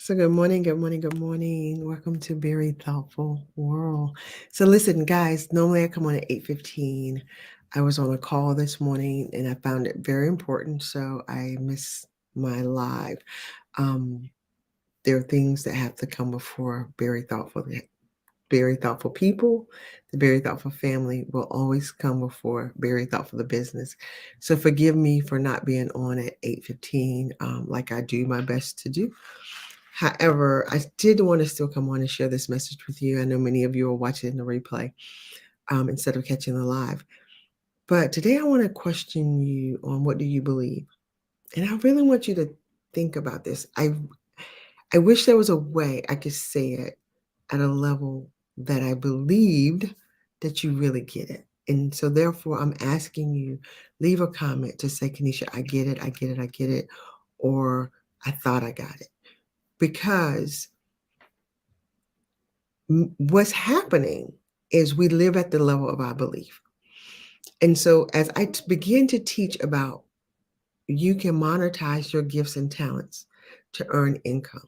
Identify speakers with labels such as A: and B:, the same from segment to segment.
A: So good morning, good morning, good morning. Welcome to Very Thoughtful World. So listen, guys, normally I come on at 8:15. I was on a call this morning and I found it very important, so I missed my live. Um, there are things that have to come before very thoughtful people. The very thoughtful family will always come before very thoughtful the business. So forgive me for not being on at 8:15, like I do my best to do. However, I did want to still come on and share this message with you. I know many of you are watching the replay instead of catching the live. But today I want to question you on what do you believe? And I really want you to think about this. I wish there was a way I could say it at a level that I believed that you really get it. And so therefore I'm asking you, leave a comment to say, Kanisha, I get it, I get it, I get it, or I thought I got it. Because what's happening is we live at the level of our belief. And so as I begin to teach about you can monetize your gifts and talents to earn income,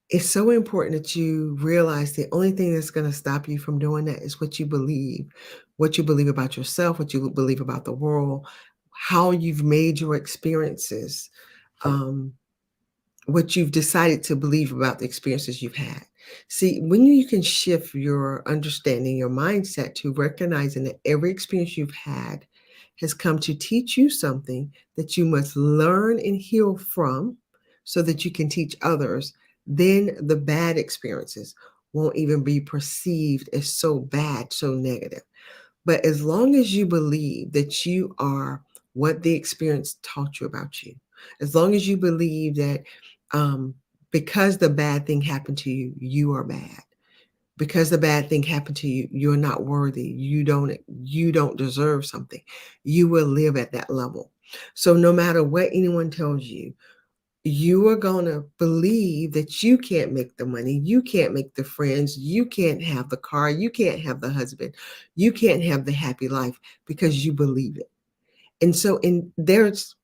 A: it's so important that you realize the only thing that's going to stop you from doing that is what you believe about yourself, what you believe about the world, how you've made your experiences, um, what you've decided to believe about the experiences you've had. See, when you can shift your understanding, your mindset to recognizing that every experience you've had has come to teach you something that you must learn and heal from so that you can teach others, then the bad experiences won't even be perceived as so bad, so negative. But as long as you believe that you are what the experience taught you about you, as long as you believe that um, because the bad thing happened to you, you are bad. Because the bad thing happened to you, you're not worthy. You don't deserve something. You will live at that level. So no matter what anyone tells you, you are going to believe that you can't make the money, you can't make the friends, you can't have the car, you can't have the husband, you can't have the happy life because you believe it. And so in there's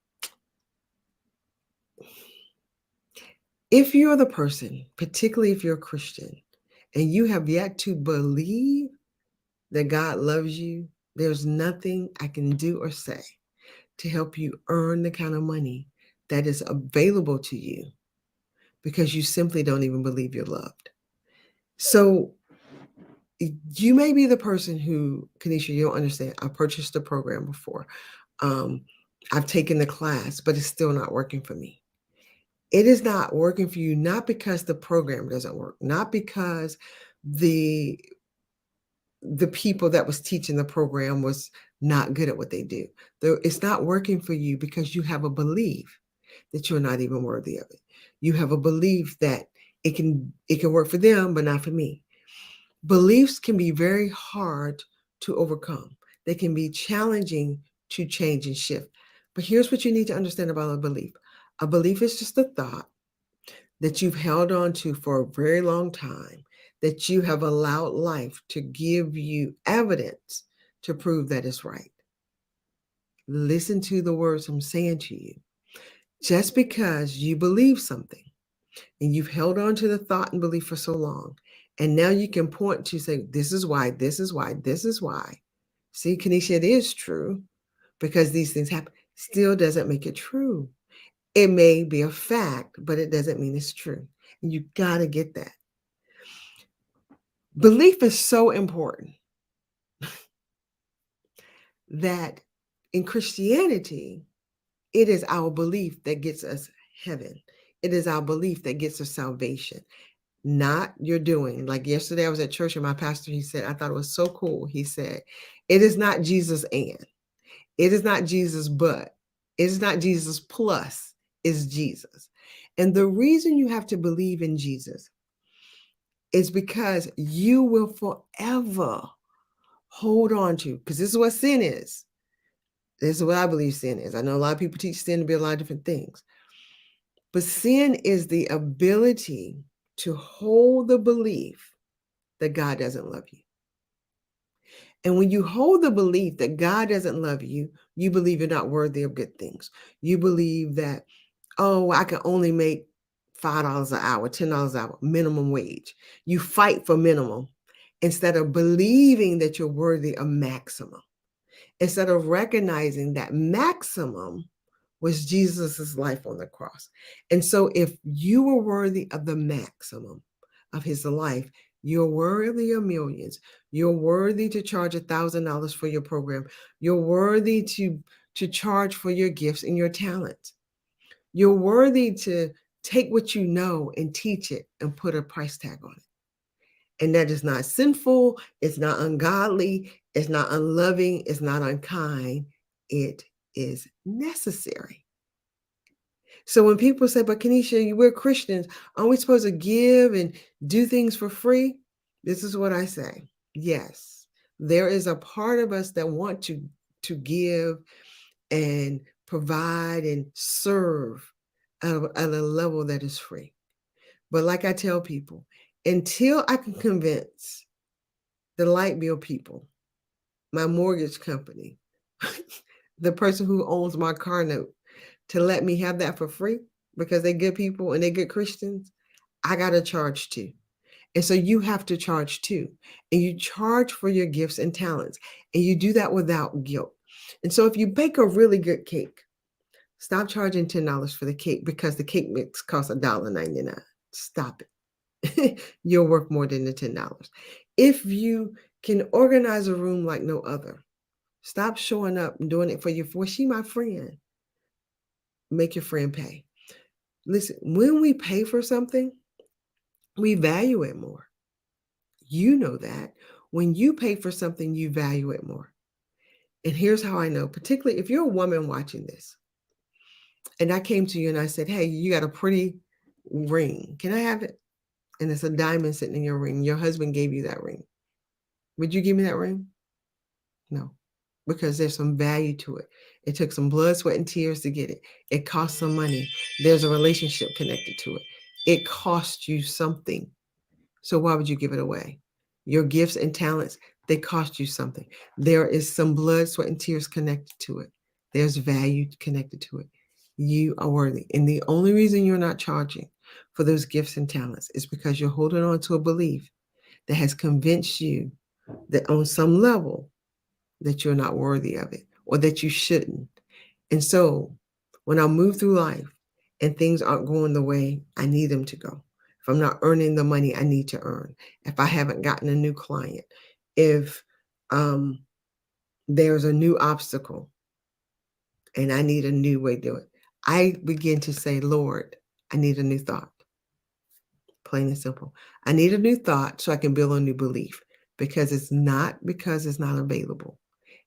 A: if you're the person, particularly if you're a Christian, and you have yet to believe that God loves you, there's nothing I can do or say to help you earn the kind of money that is available to you because you simply don't even believe you're loved. So you may be the person who, Kanisha, you don't understand. I purchased the program before. Um, I've taken the class, but it's still not working for me. It is not working for you, not because the program doesn't work, not because the the people that was teaching the program was not good at what they do. It's not working for you because you have a belief that you're not even worthy of it. You have a belief that it can work for them, but not for me. Beliefs can be very hard to overcome. They can be challenging to change and shift. But here's what you need to understand about a belief. A belief is just a thought that you've held on to for a very long time, that you have allowed life to give you evidence to prove that it's right. Listen to the words I'm saying to you. Just because you believe something and you've held on to the thought and belief for so long, and now you can point to say, this is why, this is why, this is why. See, Kanisha, it is true because these things happen. Still doesn't make it true. It may be a fact, but it doesn't mean it's true. And you got to get that. Belief is so important that in Christianity, it is our belief that gets us heaven. It is our belief that gets us salvation, not your doing. Like yesterday, I was at church and my pastor, he said, I thought it was so cool. He said, it is not Jesus and, it is not Jesus but, it is not Jesus plus, it's Jesus. And the reason you have to believe in Jesus is because you will forever hold on to, because this is what sin is. This is what I believe sin is. I know a lot of people teach sin to be a lot of different things. But sin is the ability to hold the belief that God doesn't love you. And when you hold the belief that God doesn't love you, you believe you're not worthy of good things. You believe that, oh, I can only make $5 an hour, $10 an hour, minimum wage. You fight for minimum instead of believing that you're worthy of maximum, instead of recognizing that maximum was Jesus's life on the cross. And so if you were worthy of the maximum of his life, you're worthy of millions. You're worthy to charge $1,000 for your program. You're worthy to charge for your gifts and your talents. You're worthy to take what you know and teach it and put a price tag on it. And that is not sinful. It's not ungodly. It's not unloving. It's not unkind. It is necessary. So when people say, but Kenesha, we're Christians, aren't we supposed to give and do things for free? This is what I say. Yes, there is a part of us that want to give and provide and serve at a level that is free. But like I tell people, until I can convince the light bill people, my mortgage company, the person who owns my car note, to let me have that for free because they're good people and they're good Christians, I got to charge too. And so you have to charge too. And you charge for your gifts and talents. And you do that without guilt. And so if you bake a really good cake, stop charging $10 for the cake because the cake mix costs $1.99. Stop it. You'll work more than the $10. If you can organize a room like no other, stop showing up and doing it for your friend. Well, she my friend. Make your friend pay. Listen, when we pay for something, we value it more. You know that. When you pay for something, you value it more. And here's how I know, particularly if you're a woman watching this, and I came to you and I said, hey, you got a pretty ring. Can I have it? And it's a diamond sitting in your ring. Your husband gave you that ring. Would you give me that ring? No, because there's some value to it. It took some blood, sweat, and tears to get it. It cost some money. There's a relationship connected to it. It cost you something. So why would you give it away? Your gifts and talents, they cost you something. There is some blood, sweat, and tears connected to it. There's value connected to it. You are worthy. And the only reason you're not charging for those gifts and talents is because you're holding on to a belief that has convinced you that on some level that you're not worthy of it or that you shouldn't. And so when I move through life and things aren't going the way I need them to go, if I'm not earning the money I need to earn, if I haven't gotten a new client, if there's a new obstacle and I need a new way to do it, I begin to say, Lord, I need a new thought. Plain and simple. I need a new thought so I can build a new belief because it's not available.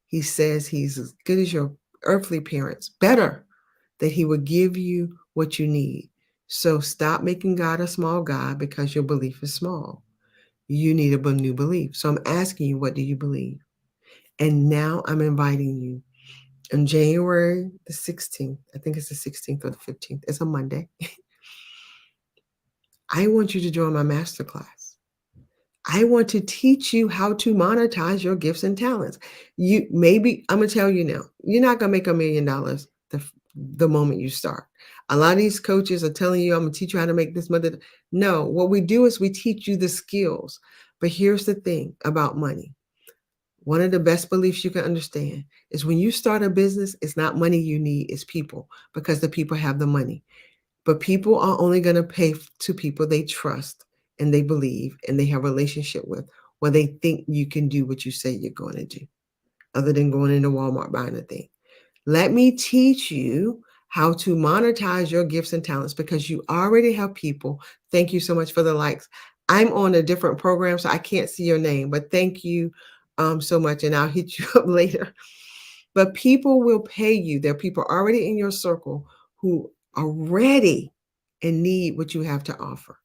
A: He says he's as good as your earthly parents, better, that he will give you what you need. So stop making God a small God because your belief is small. You need a new belief. So I'm asking you, what do you believe? And now I'm inviting you on January the 16th. I think it's the 16th or the 15th. It's a Monday. I want you to join my masterclass. I want to teach you how to monetize your gifts and talents. I'm going to tell you now, you're not going to make $1 million the moment you start. A lot of these coaches are telling you, I'm going to teach you how to make this money. No, what we do is we teach you the skills. But here's the thing about money. One of the best beliefs you can understand is when you start a business, it's not money you need, it's people, because the people have the money. But people are only going to pay to people they trust and they believe and they have a relationship with, where they think you can do what you say you're going to do, other than going into Walmart buying a thing. Let me teach you how to monetize your gifts and talents because you already have people. Thank you so much for the likes. I'm on a different program, so I can't see your name, but thank you so much, and I'll hit you up later. But people will pay you. There are people already in your circle who are ready and need what you have to offer.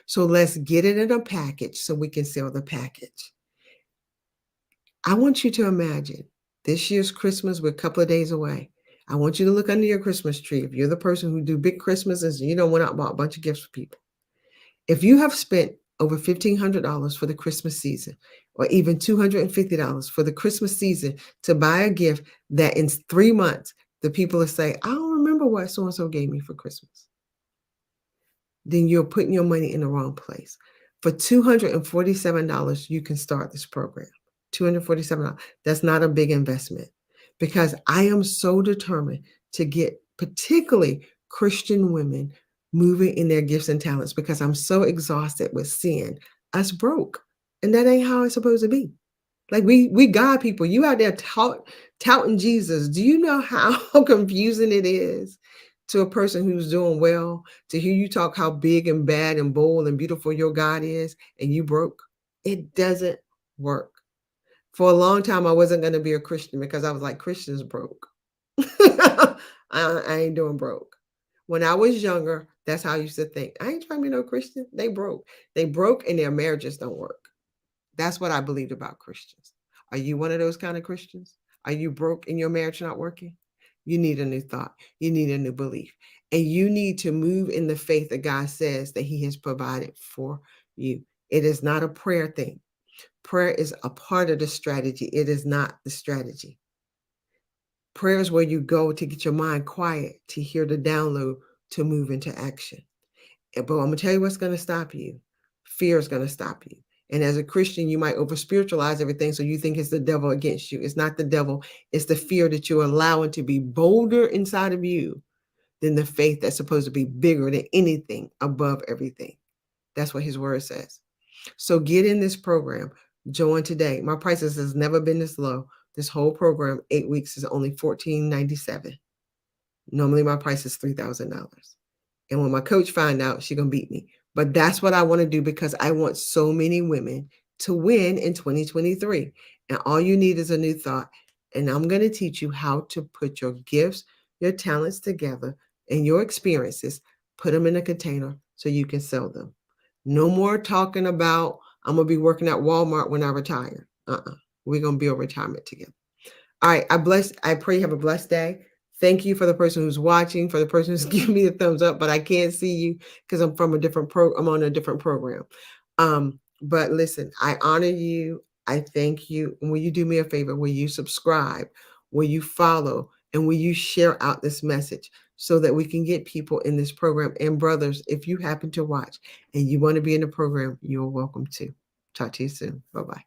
A: So let's get it in a package so we can sell the package. I want you to imagine this year's Christmas, we're a couple of days away. I want you to look under your Christmas tree. If you're the person who do big Christmases, you don't went out and bought a bunch of gifts for people. If you have spent over $1,500 for the Christmas season, or even $250 for the Christmas season to buy a gift that in 3 months, the people will say, I don't remember what so-and-so gave me for Christmas. then you're putting your money in the wrong place. For $247, you can start this program. $247. That's not a big investment because I am so determined to get particularly Christian women moving in their gifts and talents because I'm so exhausted with seeing us broke. And that ain't how it's supposed to be. Like we God people, you out there touting Jesus. Do you know how confusing it is to a person who's doing well to hear you talk how big and bad and bold and beautiful your God is and you broke? It doesn't work. For a long time, I wasn't going to be a Christian because I was like, Christians broke. I ain't doing broke. When I was younger, that's how I used to think. I ain't trying to be no Christian. They broke. They broke and their marriages don't work. That's what I believed about Christians. Are you one of those kind of Christians? Are you broke and your marriage not working? You need a new thought. You need a new belief. And you need to move in the faith that God says that He has provided for you. It is not a prayer thing. Prayer is a part of the strategy. It is not the strategy. Prayer is where you go to get your mind quiet, to hear the download, to move into action. But I'm going to tell you what's going to stop you. Fear is going to stop you. And as a Christian, you might over spiritualize everything. So you think it's the devil against you. It's not the devil. It's the fear that you're allowing to be bolder inside of you than the faith that's supposed to be bigger than anything, above everything. That's what His word says. So get in this program. Join today. My prices has never been this low. This whole program, 8 weeks, is only $14.97. Normally my price is $3,000. And when my coach find out, she's going to beat me. But that's what I want to do because I want so many women to win in 2023. And all you need is a new thought. And I'm going to teach you how to put your gifts, your talents together, and your experiences, put them in a container so you can sell them. No more talking about, I'm going to be working at Walmart when I retire. We're going to build retirement together. All right. I pray you have a blessed day. Thank you for the person who's watching, for the person who's giving me a thumbs up, but I can't see you because I'm from I'm on a different program. But listen, I honor you. I thank you. And will you do me a favor? Will you subscribe? Will you follow? And will you share out this message so that we can get people in this program? And brothers, if you happen to watch and you want to be in the program, you're welcome to. Talk to you soon. Bye-bye.